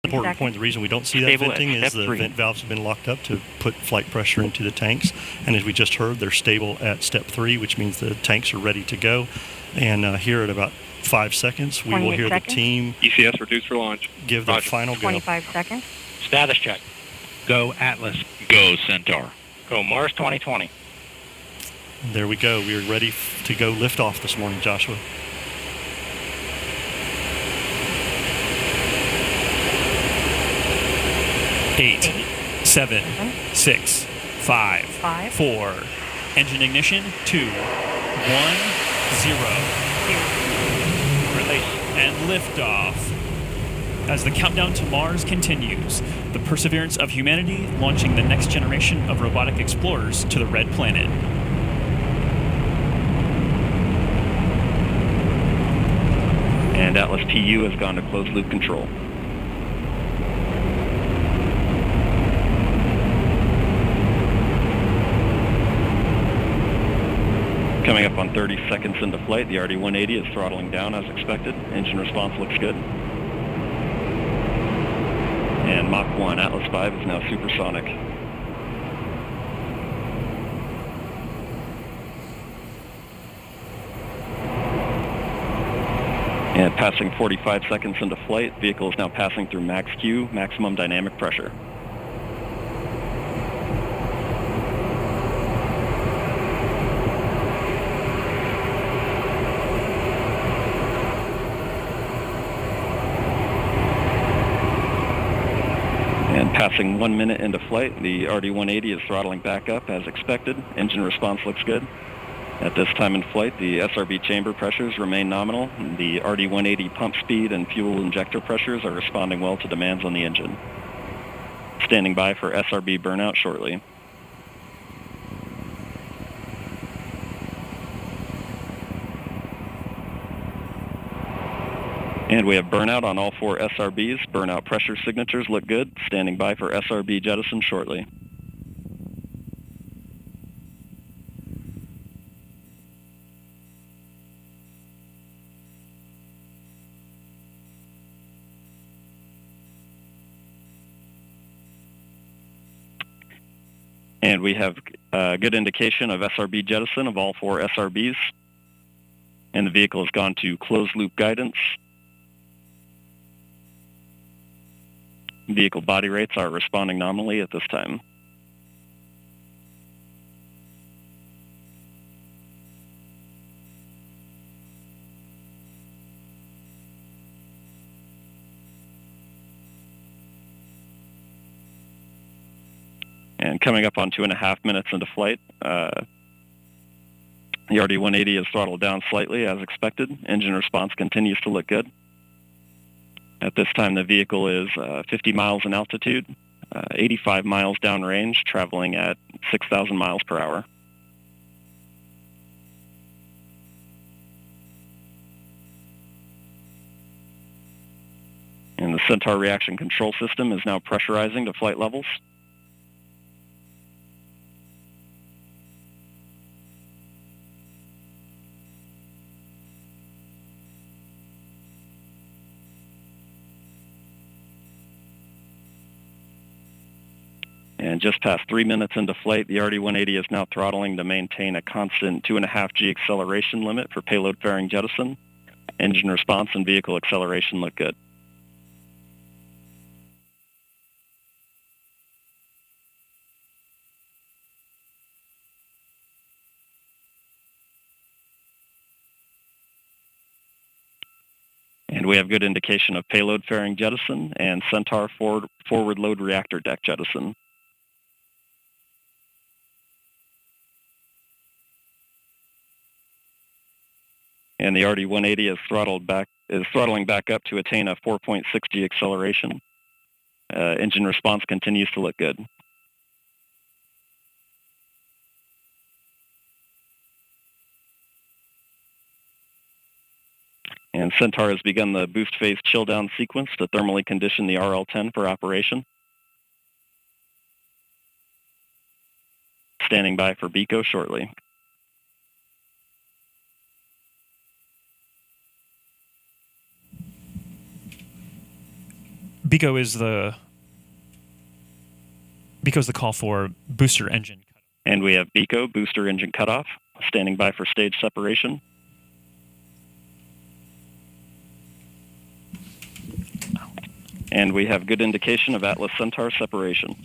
Important point, the reason we don't see that Stable venting at is step the 3. vent valves have been locked up to put flight pressure into the tanks. And as we just heard, they're stable at step 3, which means the tanks are ready to go. And here at about 5 seconds, we will hear the team ECS reduced for launch. give their final go. 25 seconds. Status check. Go Atlas. Go Centaur. Go Mars 2020. There we go. We are ready to go lift off this morning, Joshua. Eight, 7, 6, 5, 4. Engine ignition. 2, 1, 0. Release. And liftoff. As the countdown to Mars continues, the perseverance of humanity launching the next generation of robotic explorers to the Red Planet. And Atlas TU has gone to closed loop control. Coming up on 30 seconds into flight, the RD-180 is throttling down as expected. Engine response looks good. And Mach 1, Atlas 5 is now supersonic. And passing 45 seconds into flight, vehicle is now passing through max Q, maximum dynamic pressure. And passing 1 minute into flight, the RD-180 is throttling back up as expected. Engine response looks good. At this time in flight, the SRB chamber pressures remain nominal. The RD-180 pump speed and fuel injector pressures are responding well to demands on the engine. Standing by for SRB burnout shortly. And we have burnout on all 4 SRBs. Burnout pressure signatures look good. Standing by for SRB jettison shortly. And we have a good indication of SRB jettison of all 4 SRBs. And the vehicle has gone to closed loop guidance. Vehicle body rates are responding nominally at this time. And coming up on 2.5 minutes into flight, the RD-180 is throttled down slightly as expected. Engine response continues to look good. At this time, the vehicle is 50 miles in altitude, 85 miles downrange, traveling at 6,000 miles per hour. And the Centaur reaction control system is now pressurizing to flight levels. And just past 3 minutes into flight, the RD-180 is now throttling to maintain a constant 2.5 G acceleration limit for payload fairing jettison. Engine response and vehicle acceleration look good. And we have good indication of payload fairing jettison and Centaur forward load reactor deck jettison. And the RD-180 is throttling back up to attain a 4.6 G acceleration. Engine response continues to look good. And Centaur has begun the boost phase chill down sequence to thermally condition the RL-10 for operation. Standing by for BECO shortly. BECO is the call for booster engine. And we have BECO, booster engine cutoff, standing by for stage separation. And we have good indication of Atlas Centaur separation.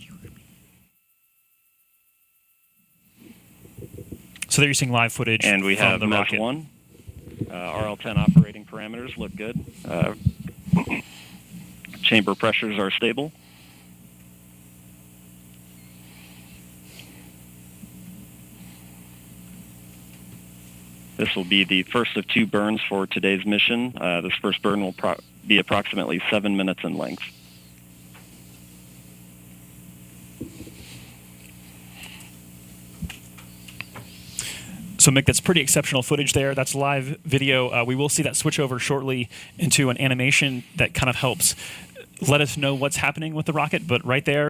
So there you're seeing live footage. And we from have the MES rocket. 1. RL10 operating parameters look good. Chamber pressures are stable. This will be the first of 2 burns for today's mission. This first burn will be approximately 7 minutes in length. So Mick, that's pretty exceptional footage there. That's live video. We will see that switch over shortly into an animation that kind of helps let us know what's happening with the rocket, but right there,